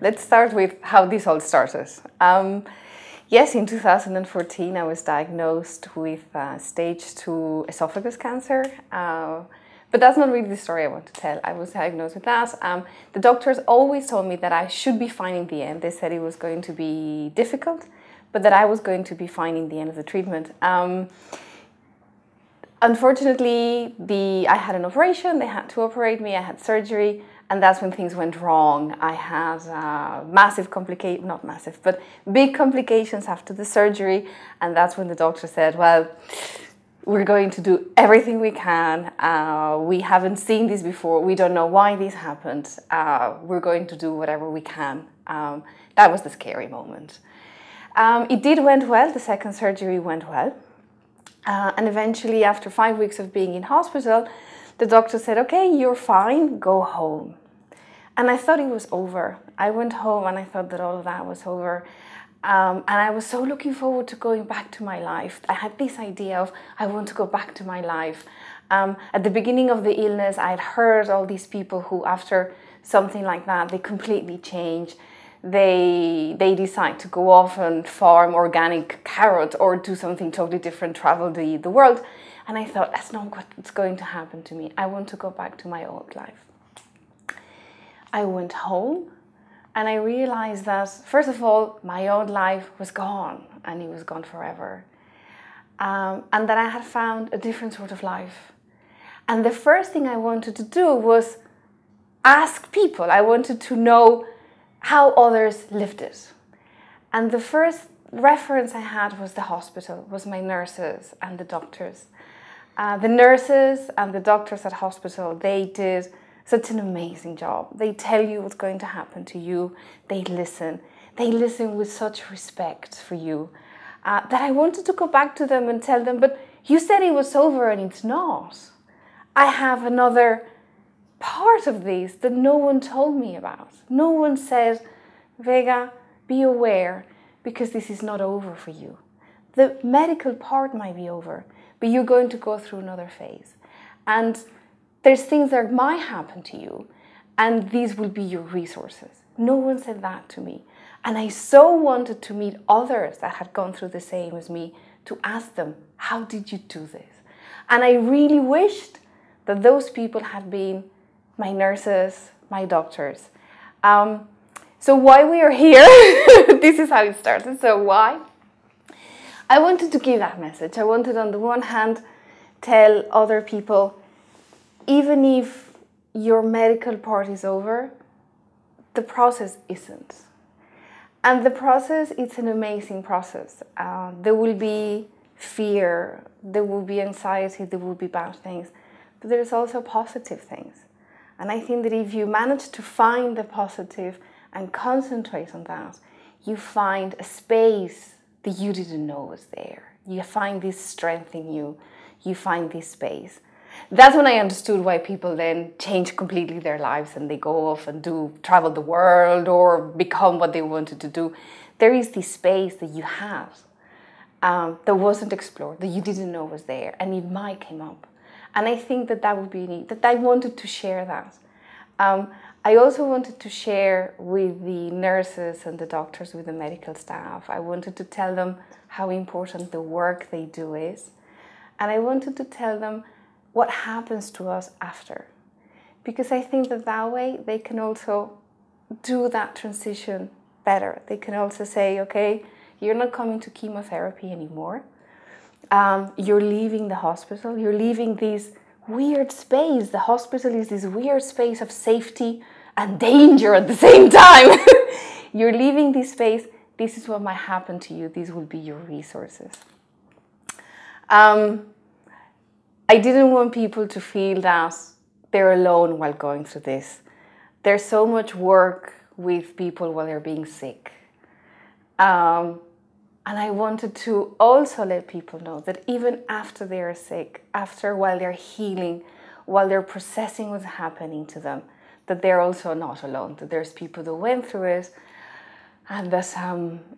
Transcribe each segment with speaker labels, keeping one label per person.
Speaker 1: let's start with how this all started. Yes, in 2014 I was diagnosed with stage 2 esophagus cancer. But that's not really the story I want to tell. I was diagnosed with that. The doctors always told me that I should be fine in the end. They said it was going to be difficult, but that I was going to be fine in the end of the treatment. Unfortunately, I had an operation. They had to operate me. I had surgery, and that's when things went wrong. I had not massive, but big complications after the surgery, and that's when the doctor said, well, we're going to do everything we can. We haven't seen this before. We don't know why this happened. We're going to do whatever we can. That was the scary moment. It went well. The second surgery went well. And eventually, after 5 weeks of being in hospital, the doctor said, okay, you're fine, go home. And I thought it was over. I went home and I thought that all of that was over. And I was so looking forward to going back to my life. I had this idea of, I want to go back to my life. At the beginning of the illness, I had heard all these people who, after something like that, they completely change. They decide to go off and farm organic carrot or do something totally different, travel the world. And I thought, that's not what's going to happen to me. I want to go back to my old life. I went home and I realized that, first of all, my old life was gone and it was gone forever. And that I had found a different sort of life. And the first thing I wanted to do was ask people. I wanted to know how others lived it. And the first reference I had was the hospital, was my nurses and the doctors. The nurses and the doctors at hospital, they did such an amazing job. They tell you what's going to happen to you. They listen. They listen with such respect for you that I wanted to go back to them and tell them, but you said it was over and it's not. I have another part of this that no one told me about. No one said, Vega, be aware, because this is not over for you. The medical part might be over, but you're going to go through another phase. And there's things that might happen to you, and these will be your resources. No one said that to me. And I so wanted to meet others that had gone through the same as me, to ask them, how did you do this? And I really wished that those people had been my nurses, my doctors. So why we are here, this is how it started. So why? I wanted to give that message. I wanted, on the one hand, tell other people, even if your medical part is over, the process isn't. And the process, it's an amazing process. There will be fear, there will be anxiety, there will be bad things, but there's also positive things. And I think that if you manage to find the positive and concentrate on that, you find a space that you didn't know was there. You find this strength in you. You find this space. That's when I understood why people then change completely their lives and they go off and travel the world or become what they wanted to do. There is this space that you had that wasn't explored, that you didn't know was there, and it might come up. And I think that would be neat, that I wanted to share that. I also wanted to share with the nurses and the doctors, with the medical staff. I wanted to tell them how important the work they do is. And I wanted to tell them what happens to us after. Because I think that way they can also do that transition better. They can also say, okay, you're not coming to chemotherapy anymore. You're leaving the hospital, you're leaving this weird space. The hospital is this weird space of safety and danger at the same time. You're leaving this space. This is what might happen to you. These will be your resources. I didn't want people to feel that they're alone while going through this. There's so much work with people while they're being sick. And I wanted to also let people know that even after they are sick, while they're healing, while they're processing what's happening to them, that they're also not alone, that there's people that went through it, and that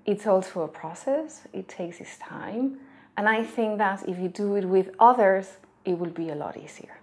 Speaker 1: it's also a process. It takes its time. And I think that if you do it with others, it will be a lot easier.